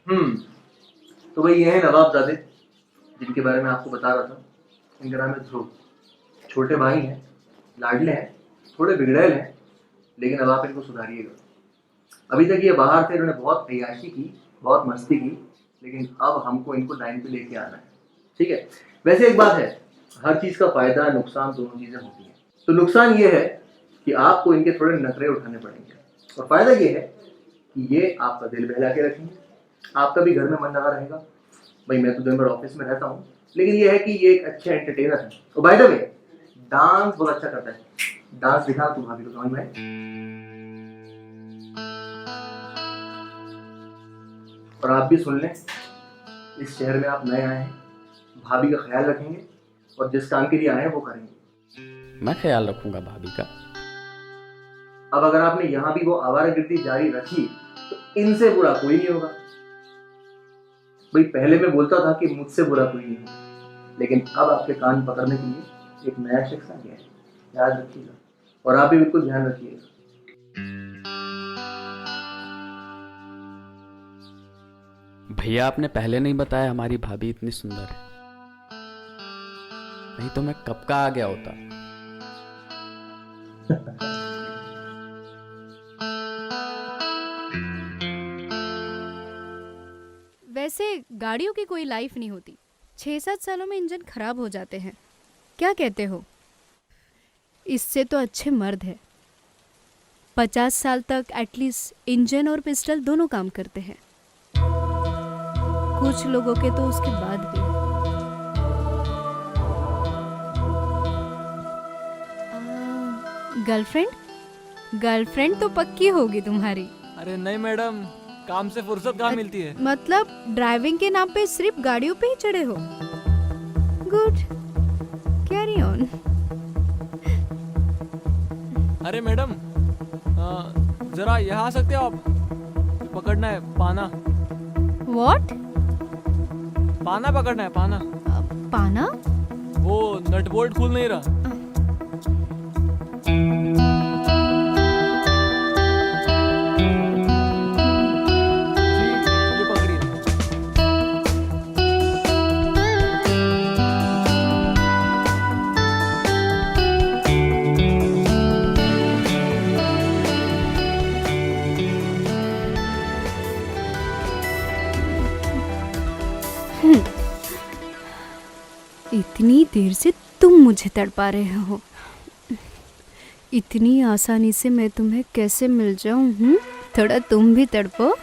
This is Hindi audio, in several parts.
हम्म। तो भाई ये है नवाबजादे, जिनके बारे में आपको बता रहा था। इनका नाम है ध्रुव। छोटे भाई हैं, लाडले हैं, थोड़े बिगड़ैल हैं, लेकिन अब आप इनको सुधारिएगा। अभी तक ये बाहर थे, इन्होंने बहुत अय्याशी की, बहुत मस्ती की, लेकिन अब हमको इनको लाइन पे लेके आना है। ठीक है। वैसे एक बात है, हर चीज़ का फायदा नुकसान दोनों चीज़ें होती हैं। तो नुकसान ये है कि आपको इनके थोड़े नखरे उठाने पड़ेंगे, और फायदा ये है कि ये आपका दिल बहला के रखेंगे, आपका भी घर में मन लगा रहेगा। भाई मैं तो दिन भर ऑफिस में रहता हूँ, लेकिन ये है कि ये एक अच्छे एंटरटेनर है। और बाय द वे, डांस बहुत अच्छा करता है। डांस दिखा तू भाभी को, समझ में आए? और आप भी सुन लें, इस शहर में आप नए आए हैं, भाभी का ख्याल रखेंगे, और जिस काम के लिए आए हैं वो करेंगे। मैं ख्याल रखूंगा भाभी का। अब अगर आपने यहाँ भी वो आवारागर्दी जारी रखी, तो इनसे बुरा कोई नहीं होगा। भाई पहले मैं बोलता था कि मुझसे बुरा कोई नहीं होगा, लेकिन अब आपके कान पकड़ने के लिए एक नया शख्स आ गया है, याद रखिएगा। और आप भी बिल्कुल ध्यान रखिएगा। भैया आपने पहले नहीं बताया हमारी भाभी इतनी सुंदर है, नहीं तो मैं कब का आ गया होता। वैसे गाड़ियों की कोई लाइफ नहीं होती, 6-7 सालों में इंजन खराब हो जाते हैं। क्या कहते हो? इससे तो अच्छे मर्द है, 50 साल तक एटलीस्ट इंजन और पिस्टल दोनों काम करते हैं। कुछ लोगों के तो उसके बाद भी। गर्लफ्रेंड गर्लफ्रेंड तो पक्की होगी तुम्हारी। अरे नहीं मैडम, काम से फुर्सत कहाँ मिलती है। मतलब ड्राइविंग के नाम पे सिर्फ गाड़ियों पे ही चढ़े हो? Good, carry on. अरे मैडम, जरा यहाँ आ सकते हो आप? पकड़ना है पाना। व्हाट? पाना पकड़ना है, पाना। पाना? वो नट बोल्ट खुल नहीं रहा। जी, ये पकड़िए। इतनी देर से तुम मुझे तड़पा रहे हो, इतनी आसानी से मैं तुम्हें कैसे मिल जाऊं? थोड़ा तुम भी तड़पो।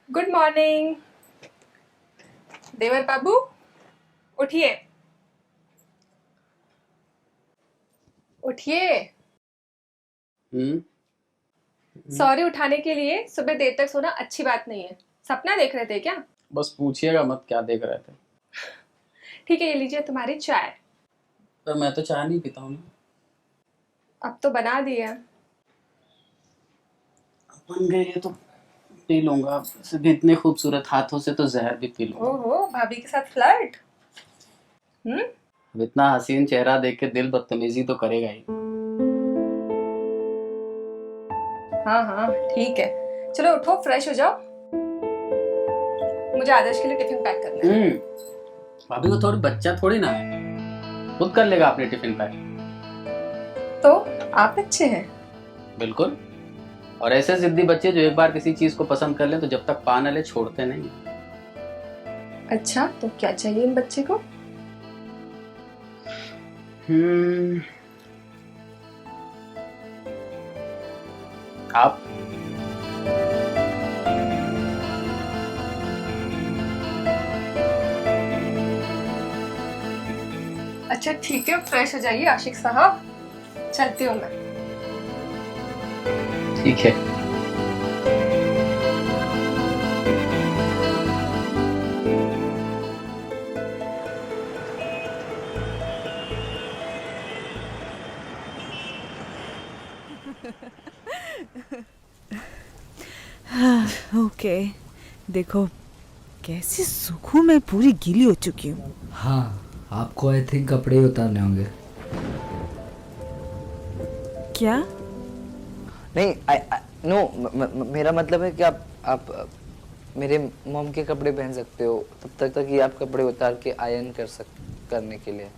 गुड मॉर्निंग देवर बाबू, उठिए उठिए। सॉरी उठाने के लिए। सुबह देर तक सोना अच्छी बात नहीं है। सपना देख रहे थे क्या? बस पूछिएगा मत क्या देख रहे थे। ठीक है, ये लीजिए तुम्हारी चाय। पर मैं तो चाय नहीं पीता हूँ ना। अब तो बना दिया। बन गई है तो पी लूंगा। सिर्फ इतने खूबसूरत हाथों से तो जहर भी पी लूंगा। ओहो, भाभी के साथ फ्लर्ट? अब इतना हसीन चेहरा देख के दिल बदतमीजी तो करेगा ही। हाँ हाँ ठीक है, चलो उठो, फ्रेश हो जाओ। मुझे आदर्श के लिए टिफिन पैक करना है। भाभी को थोड़ी बच्चा थोड़ी ना है, खुद कर लेगा अपने टिफिन पैक। तो आप अच्छे हैं। बिल्कुल। और ऐसे जिद्दी बच्चे जो एक बार किसी चीज को पसंद कर ले तो जब तक पा न ले छोड़ते नहीं। अच्छा, तो क्या चाहिए इन बच्चे को? आप? अच्छा ठीक है, फ्रेश हो जाइए आशिक साहब, चलती हूँ मैं। ठीक है। ओके, देखो कैसी सूखूं, मैं पूरी गीली हो चुकी हूँ। हाँ, आपको आई थिंक कपड़े ही उतारने होंगे। क्या? नहीं, नो, मेरा मतलब है कि आप मेरे मॉम के कपड़े पहन सकते हो तब तक कि आप कपड़े उतार के आयरन करने के लिए।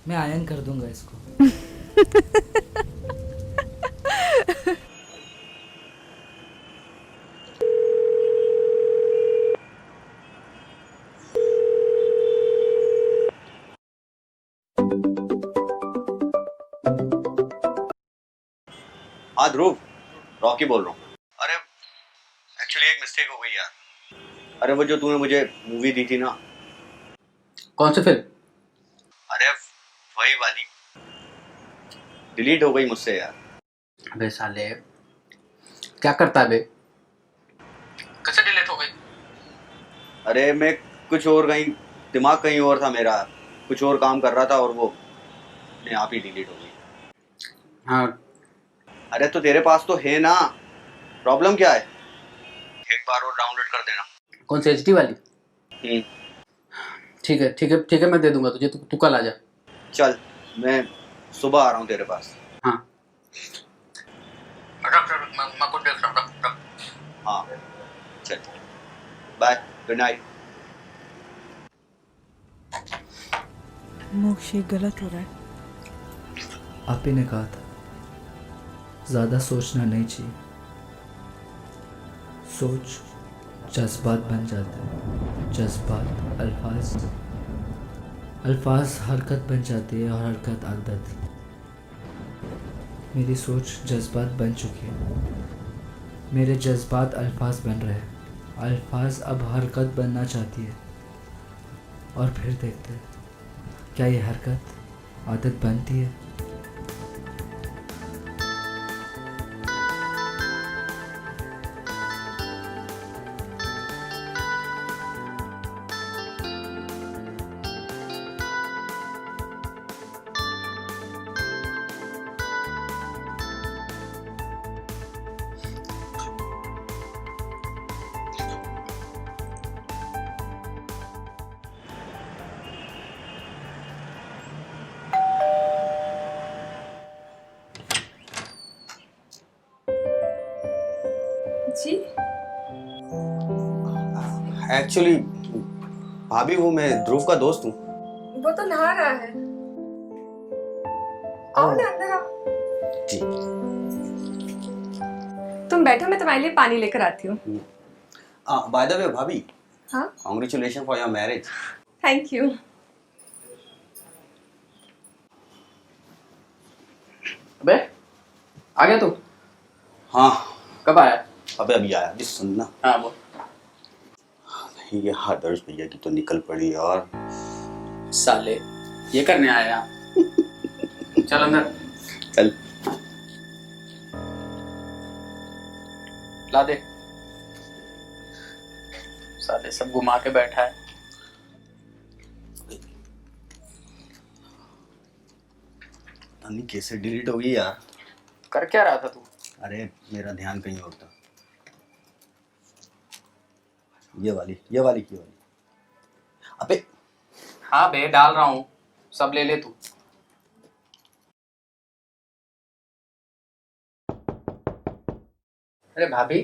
मैं आयरन कर दूंगा इसको। हाँ ध्रुव, रॉकी बोल रहा हूँ। अरे एक्चुअली एक मिस्टेक हो गई यार। अरे वो जो तूने मुझे मूवी दी थी ना। कौन सी फिल्म? अरे वही वाली डिलीट हो गई मुझसे यार। अबे साले, क्या करता है बे? कैसे डिलीट हो गई? अरे मैं कुछ और दिमाग कहीं और था मेरा, कुछ और काम कर रहा था और वो अपने आप ही डिलीट हो गई। हाँ, अरे तो तेरे पास तो है ना, प्रॉब्लम क्या है? एक बार और डाउनलोड कर देना। कौन सी HD वाली? ठीक है ठीक है ठीक है, मैं दे दूंगा तुझे। तू कल आ जा। चल, मैं सुबह आ रहा हूँ तेरे पास। हाँ मैं कुछ देख रहा हूँ। हाँ चल, बाय, गुड नाइट। मोक्ष, ये गलत हो रहा है। आप ही ने कहा था ज़्यादा सोचना नहीं चाहिए। सोच जज्बात बन जाते हैं, जज्बात अल्फाज हरकत बन जाती है और हरकत आदत। मेरी सोच जज्बात बन चुकी है, मेरे जज्बात अल्फाज बन रहे हैं, अल्फाज अब हरकत बनना चाहती है। और फिर देखते हैं क्या ये हरकत आदत बनती है। जी, एक्चुअली भाभी, वो मैं ध्रुव का दोस्त हूँ। वो तो नहा रहा है। आओ ना, अंदर आओ। जी। तुम बैठो, मैं तुम्हारे लिए पानी लेकर आती हूँ। बाय द वे भाभी, हाँ, congratulation for your marriage. Thank you. अबे आ गया तू? हाँ, कब आया? अबे अभी आया। जी सुनना, हाँ बोल। ये आदर्श भैया की तो निकल पड़ी यार। साले, ये करने आया यहाँ? चल अंदर। चल। ला दे। साले सब घुमा के बैठा है। पता नहीं कैसे डिलीट हो गई यार। कर क्या रहा था तू? अरे मेरा ध्यान कहीं और था। ये वाली। अबे हाँ बे, डाल रहा हूँ, सब ले ले तू। अरे भाभी,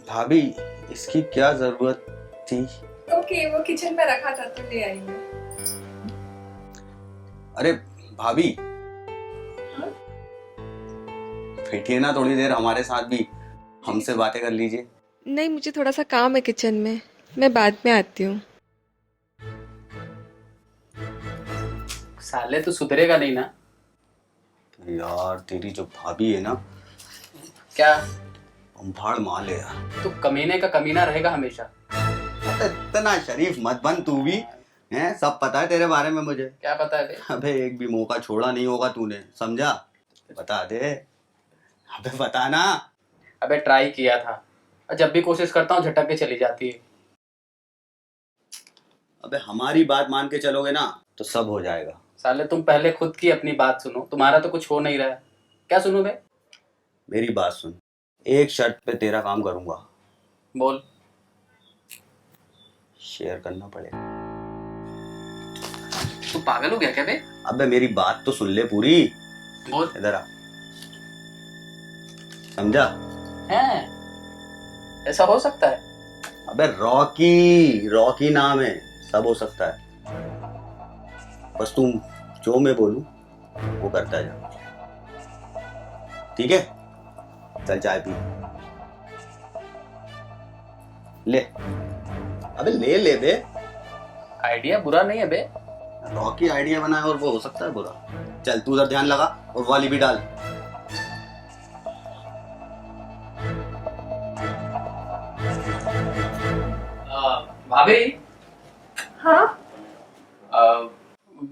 भाभी, इसकी क्या जरूरत थी? ओके, वो किचन में रखा था तो ले आई मैं। अरे भाभी, बैठिए ना थोड़ी देर हमारे साथ भी, हमसे बातें कर लीजिए। नहीं, मुझे थोड़ा सा काम है किचन में, मैं बाद में आती हूँ। साले तू सुधरेगा नहीं ना? यार तेरी जो भाभी है ना, क्या? भाड़ माल है यार। तू कमीने का कमीना रहेगा हमेशा। इतना शरीफ मत बन तू भी, हैं? सब पता है तेरे बारे में मुझे। क्या पता है बे? अबे एक भी मौका छोड़ा नहीं होगा तूने, समझा? बता दे, अबे बता ना। अबे ट्राई किया था, और जब भी कोशिश करता हूँ झटक के चली जाती है। अबे हमारी बात मान के चलोगे ना तो सब हो जाएगा, साले तुम पहले खुद की अपनी बात सुनो, तुम्हारा तो कुछ हो नहीं रहा है। क्या सुनूं बे? मेरी बात सुन, एक शर्त पे तेरा काम करूंगा। बोल। शेयर करना पड़ेगा। तू पागल हो गया क्या बे? अबे मेरी बात तो सुन ले पूरी। बोल। इधर आ, समझा? है, ऐसा हो सकता है? अबे रॉकी, रॉकी नाम है, सब हो सकता है। बस तुम जो मैं बोलूं वो करता जा, ठीक है? चल चाय पी ले। अबे ले ले बे। आइडिया बुरा नहीं है बे। रॉकी आइडिया बनाया और वो हो सकता है बुरा। चल तू उधर ध्यान लगा और वाली भी डाल। भाभी, हाँ,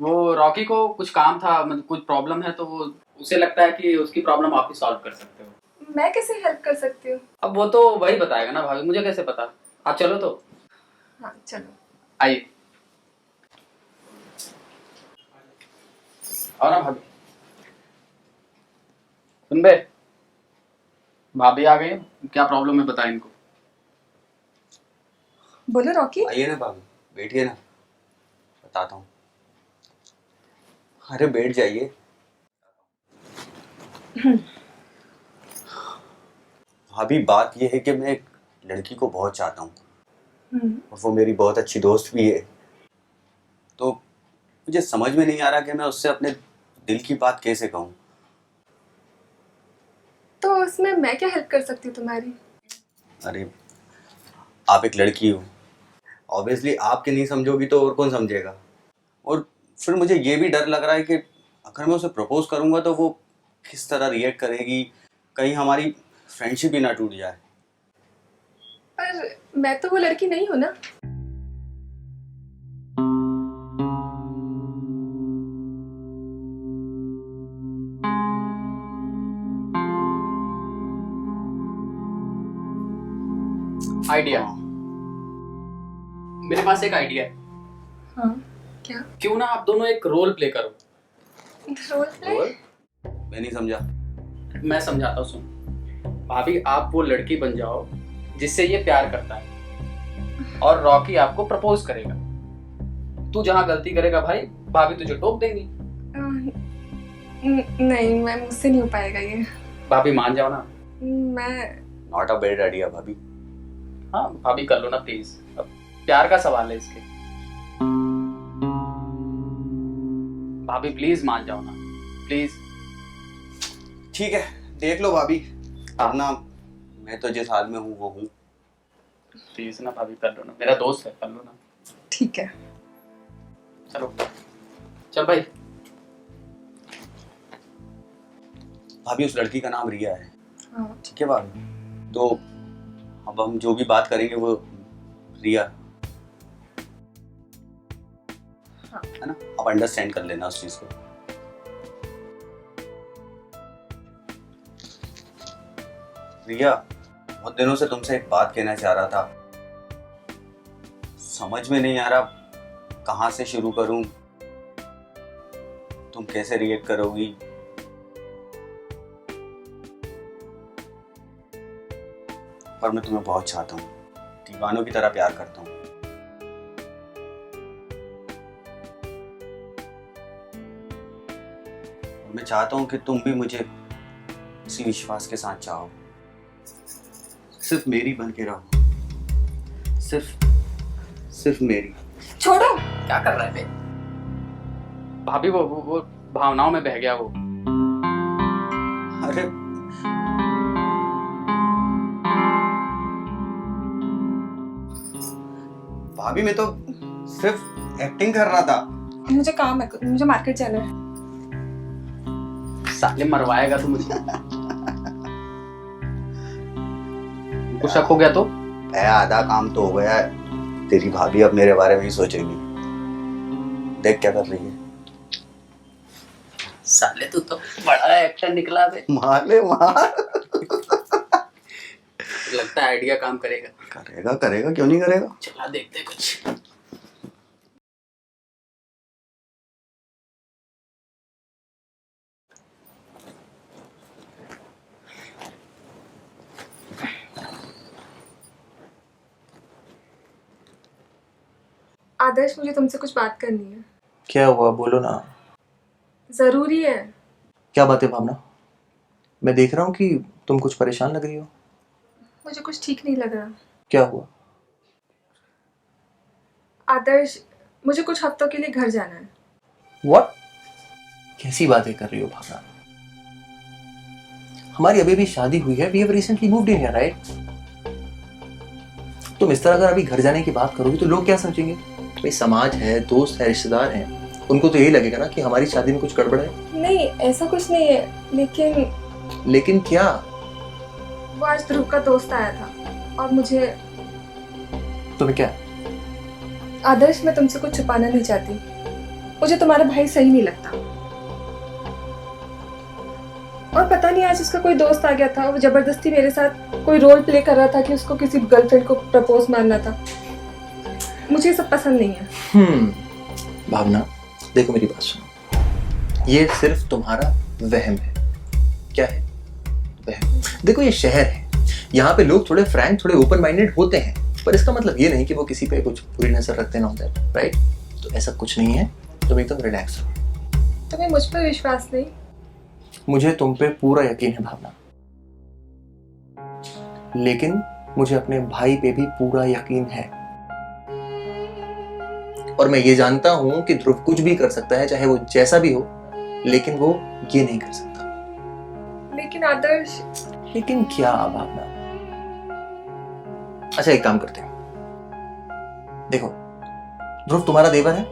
वो रॉकी को कुछ काम था, मतलब कुछ प्रॉब्लम है, तो वो उसे लगता है कि उसकी प्रॉब्लम आप ही सॉल्व कर सकते हो। मैं कैसे हेल्प कर सकती हूँ? अब वो तो वही बताएगा ना भाभी, मुझे कैसे पता। आप चलो तो। हाँ चलो। आइए। और ना भाभी, सुन बे, भाभी आ गई, क्या प्रॉब्लम है बता इनको। बोलो रॉकी। आइए ना भाभी, बैठिए ना, बताता हूँ। अरे बैठ जाइए। भाभी बात ये है कि मैं एक लड़की को बहुत चाहता हूँ और वो मेरी बहुत अच्छी दोस्त भी है। तो मुझे समझ में नहीं आ रहा कि मैं उससे अपने दिल की बात कैसे कहूँ। तो उसमें मैं क्या हेल्प कर सकती हूँ तुम्हारी? अरे आप एक लड़की हो, ऑब्वियसली आपके नहीं समझोगी तो और कौन समझेगा। और फिर मुझे ये भी डर लग रहा है कि अगर मैं उसे प्रपोज करूँगा तो वो किस तरह रिएक्ट करेगी, कहीं हमारी फ्रेंडशिप ही ना टूट जाए। पर मैं तो वो लड़की नहीं हूँ ना। आइडिया, मेरे पास एक आइडिया है। हाँ, क्या? क्यों ना आप दोनों एक रोल प्ले करो। Role play? मैं नहीं समझा। मैं समझाता हूँ, सुन। भाभी आप वो लड़की बन जाओ जिससे ये प्यार करता है, और रॉकी आपको प्रपोज करेगा। तू जहाँ गलती करेगा भाई, भाभी तुझे टोक देंगी। नहीं, मैं मुझसे नहीं हो पाएगा ये। भाभी मान जाओ ना। मैं नॉट अ बैड आइडिया भाभी। हाँ भाभी कर लो ना प्लीज, अब प्यार का सवाल है इसके। भाभी प्लीज मान जाओ ना, प्लीज। ठीक है, देख लो भाभी, वरना मैं तो जिस हाल में हूँ वो हूँ। प्लीज ना भाभी, कर लो ना, मेरा दोस्त है, कर लो ना। ठीक है। चलो चल भाई। भाभी उस लड़की का नाम रिया है। हाँ। ठीक है भाभी, तो अब हम जो भी बात करेंगे वो रिया, हाँ। है ना? आप अंडरस्टैंड कर लेना उस चीज को। रिया, बहुत दिनों से तुमसे एक बात कहना चाह रहा था, समझ में नहीं आ रहा कहाँ से शुरू करूं, तुम कैसे रिएक्ट करोगी। पर मैं तुम्हें बहुत चाहता हूँ, दीवानों की तरह प्यार करता हूँ। मैं चाहता हूँ कि तुम भी मुझे इसी विश्वास के साथ चाहो, सिर्फ मेरी बन के रहो, सिर्फ मेरी। छोड़ो। क्या कर रहा है बे? भाभी वो भावनाओं में बह गया वो। अरे भाभी, मैं तो सिर्फ एक्टिंग कर रहा था। मुझे काम है, मुझे मार्केट जाना है। साले मरवाएगा तू मुझे। कुछ शक हो गया तो? आधा काम तो हो गया है, तेरी भाभी अब मेरे बारे में ही सोचेगी। देख क्या कर रही है। साले तू तो बड़ा एक्टर निकला बे। मार ले मार। लगता है आइडिया काम करेगा। करेगा करेगा, क्यों नहीं करेगा। चला देखते कुछ। आदर्श, मुझे तुमसे कुछ बात करनी है। क्या हुआ, बोलो ना। जरूरी है। क्या बात है भावना? मैं देख रहा हूँ कि तुम कुछ परेशान लग रही हो। मुझे कुछ ठीक नहीं लग रहा। क्या हुआ? आदर्श, मुझे कुछ हफ्तों के लिए घर जाना है। व्हाट? कैसी बातें कर रही हो भावना? हमारी अभी भी शादी हुई है। We have recently moved in here, right? तुम इस तरह अगर अभी घर जाने की बात करोगी तो लोग क्या समझेंगे? भाई समाज है, दोस्त है, रिश्तेदार हैं, उनको तो यही लगेगा ना कि हमारी शादी में कुछ गड़बड़ है। नहीं, ऐसा कुछ नहीं है, लेकिन क्या? वो आज ध्रुव का दोस्त आया था और मुझे। तुम्हें क्या? आदर्श, मैं तुमसे कुछ छुपाना नहीं चाहती। मुझे तुम्हारा भाई सही नहीं लगता। और पता नहीं आज उसका कोई दोस्त आ गया था, वो जबरदस्ती मेरे साथ कोई रोल प्ले कर रहा था कि उसको किसी गर्लफ्रेंड को प्रपोज मारना था। मुझे ये सब पसंद नहीं है। भावना, देखो मेरी बात सुनो। ये सिर्फ तुम्हारा वहम है। क्या है? वहम। देखो ये शहर है, यहाँ पे लोग थोड़े फ्रैंक, थोड़े ओपन माइंडेड होते हैं, पर इसका मतलब ये नहीं कि वो किसी पे कुछ बुरी नजर रखते ना, राइट? तो ऐसा कुछ नहीं है, तुम एकदम रिलैक्स रहो। तुम्हें मुझ पर विश्वास नहीं? मुझे तुम पे पूरा यकीन है भावना, लेकिन मुझे अपने भाई पे भी पूरा यकीन है। और मैं ये जानता हूं कि ध्रुव कुछ भी कर सकता है, चाहे वो जैसा भी हो, लेकिन वो ये नहीं कर सकता। लेकिन आदर्श। लेकिन क्या भावना? अच्छा, एक काम करते हैं। देखो, ध्रुव तुम्हारा देवर है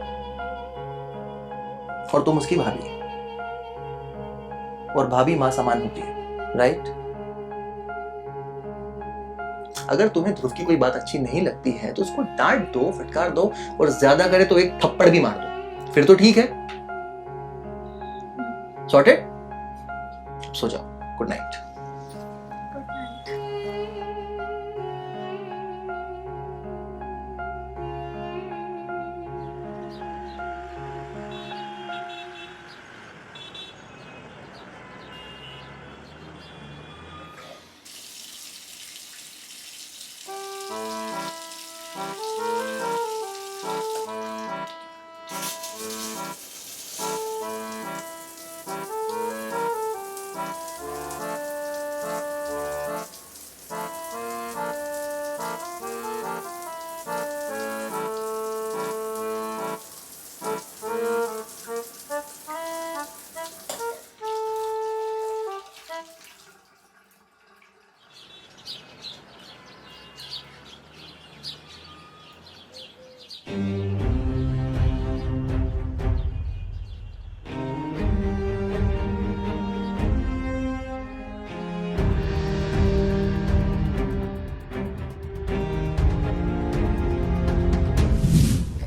और तुम उसकी भाभी है, और भाभी मां समान होती है, राइट? अगर तुम्हें ध्रुव की कोई बात अच्छी नहीं लगती है तो उसको डांट दो, फटकार दो, और ज्यादा करे तो एक थप्पड़ भी मार दो, फिर तो ठीक है। सॉर्टेड? सो जाओ। Good night.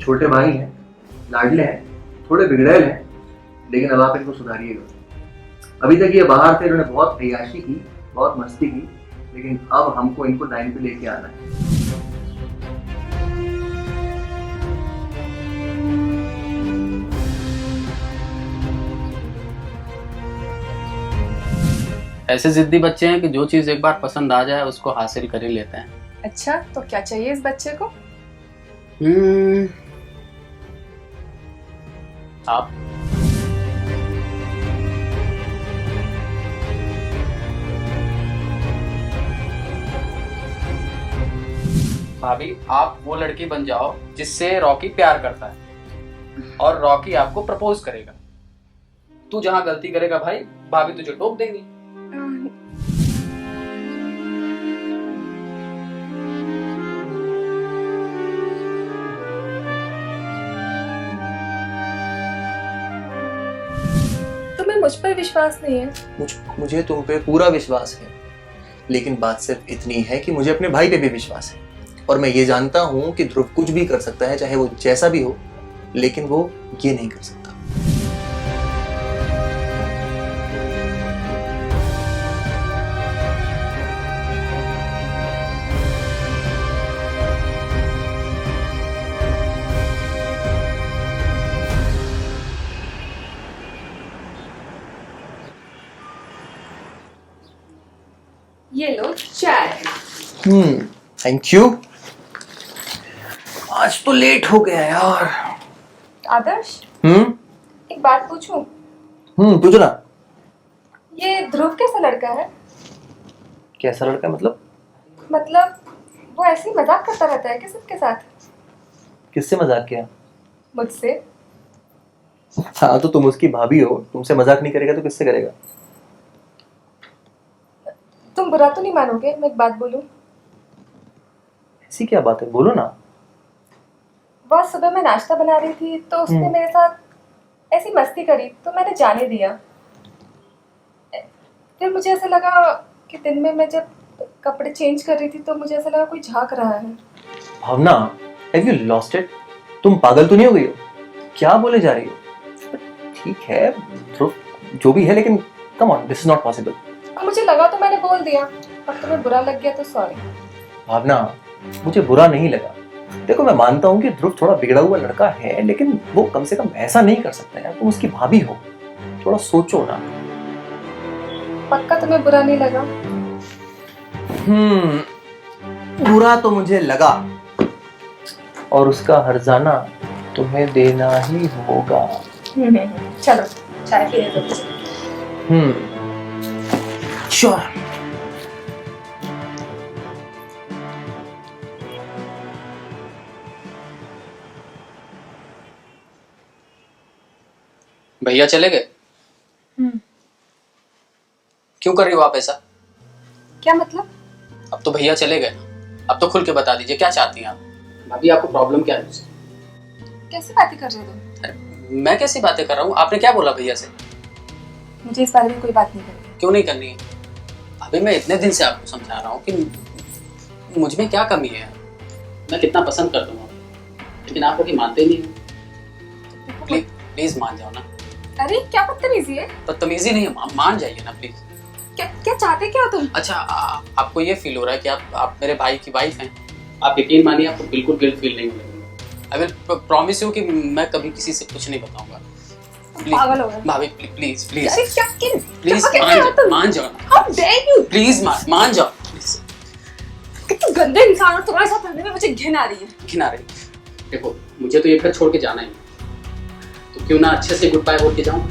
छोटे भाई हैं, लाडले हैं, थोड़े बिगड़ैल हैं, लेकिन अब आप इनको सुधारिएगा। अभी तक ये बाहर थे, इन्होंने बहुत अय्याशी की, बहुत मस्ती की, लेकिन अब हमको इनको लाइन पे लेके आना है। ऐसे जिद्दी बच्चे हैं कि जो चीज एक बार पसंद आ जाए उसको हासिल कर ही लेते हैं। अच्छा, तो क्या चाहिए इस बच्चे को? आप भाभी, आप वो लड़की बन जाओ जिससे रॉकी प्यार करता है और रॉकी आपको प्रपोज करेगा। तू जहां गलती करेगा भाई, भाभी तुझे टोक देंगी। तुम्हें मुझ पर विश्वास नहीं है? मुझे तुम पे पूरा विश्वास है, लेकिन बात सिर्फ इतनी है कि मुझे अपने भाई पे भी विश्वास है, और मैं ये जानता हूं कि ध्रुव कुछ भी कर सकता है, चाहे वो जैसा भी हो, लेकिन वो ये नहीं कर सकता। ये लो चाय। Thank you. आज तो लेट हो गया यार। आदर्श, एक बात पूछूं? पूछो ना। ये ध्रुव कैसा लड़का है? कैसा लड़का मतलब? मतलब वो ऐसे ही मजाक करता रहता है क्या सबके साथ? किससे मजाक किया? मुझसे। हाँ तो तुम उसकी भाभी हो, तुमसे मजाक नहीं करेगा तो किससे करेगा? तुम बुरा तो नहीं मानोगे मैं एक बात बोलूं? ऐसी क्या बात है, बोलो ना। बहुत सुबह मैं नाश्ता बना रही थी तो उसने मेरे साथ ऐसी मस्ती करी तो मैंने जाने दिया। फिर मुझे ऐसा लगा कि दिन में मैं जब कपड़े चेंज कर रही थी तो मुझे ऐसा लगा कोई झांक रहा है। भावना, हैव यू लॉस्ट इट? तुम पागल तो नहीं हो गई हो? क्या बोले जा रही हो? ठीक है ध्रुव जो भी है, लेकिन come on, this is not possible. अब मुझे लगा तो मैंने बोल दिया, अब तुम्हें बुरा लग गया तो सॉरी। भावना, मुझे बुरा नहीं लगा। देखो मैं मानता हूँ कि ध्रुव थोड़ा बिगड़ा हुआ लड़का है, लेकिन वो कम से कम ऐसा नहीं कर सकता यार। तुम उसकी भाभी हो, थोड़ा सोचो ना। पक्का तुम्हें बुरा नहीं लगा? बुरा तो मुझे लगा, और उसका हर्जाना तुम्हें देना ही होगा। चलो चाय पी ले दो। श्योर। भैया चले गए? क्यों कर रही हो आप ऐसा? क्या मतलब? अब तो भैया चले गए, अब तो खुल के बता दीजिए क्या चाहती हैं आप? भाभी आपको प्रॉब्लम क्या है मुझसे? कैसी बातें कर रहे हो तुम? अरे, मैं कैसी बातें कर रहा हूँ? आपने क्या बोला भैया से? मुझे इस बारे में कोई बात नहीं करनी। क्यों नहीं करनी है? अभी मैं इतने दिन से आपको समझा रहा हूँ कि मुझ में क्या कमी है, मैं कितना पसंद करता हूँ, लेकिन आप कभी मानते ही नहीं। प्लीज मान जाओ ना। अरे क्या बदतमीजी है? बदतमीजी नहीं है, मान जाइए ना प्लीज। क्या चाहते क्या हो तुम? अच्छा आपको ये फील हो रहा है कि आप मेरे भाई की वाइफ हैं? आप यकीन मानिए आपको बिल्कुल गिल्ट फील नहीं होगा। आई विल प्रॉमिस यू कि मैं कभी किसी से कुछ नहीं बताऊंगा। पागल हो गए। भाभी प्लीज प्लीज अरे क्या प्लीज मान जाओ ना। How dare you? प्लीज मान जाओ प्लीज। कितने गंदे इंसान हो, तुम्हारे साथ रहने में मुझे घिन आ रही है। घिन आ रही? देखो मुझे तो ये घर छोड़ के जाना ही है, तो क्यों ना अच्छे से गुड बाय बोल के जाऊं?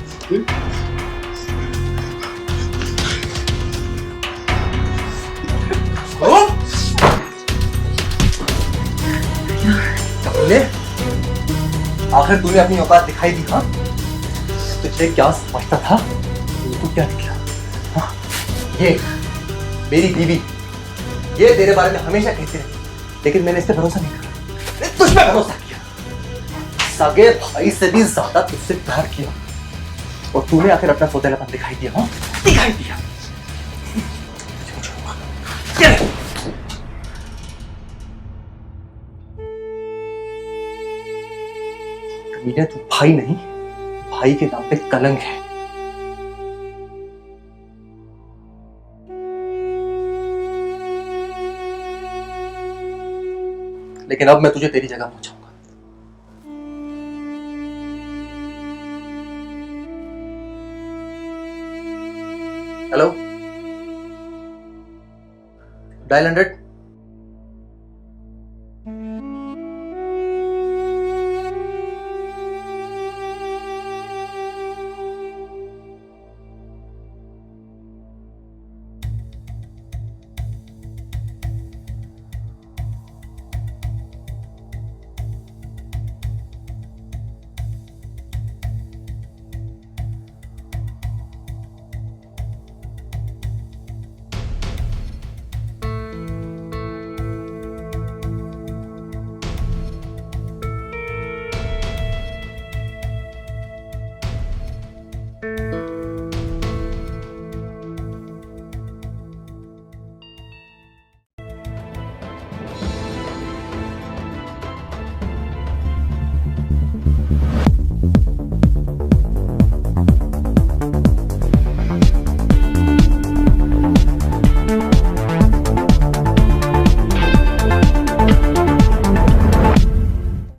आखिर तूने अपनी औकात दिखाई दी। हाँ तुझे क्या समझता था, तू क्या निकला? हाँ? ये मेरी बीवी, ये तेरे बारे में हमेशा कहती रही, लेकिन मैंने इस पे भरोसा नहीं करा, मैंने तुझ पे भरोसा किया। सगे भाई से भी ज्यादा तुझसे प्यार किया, और तूने आखिर अपना सौतेलापन दिखाई दिया। हाँ दिखाई दिया। कमीने, तू भाई नहीं, भाई के नाम पे कलंक है। लेकिन अब मैं तुझे तेरी जगह पहुंचाऊंगा। Hello, dial 100।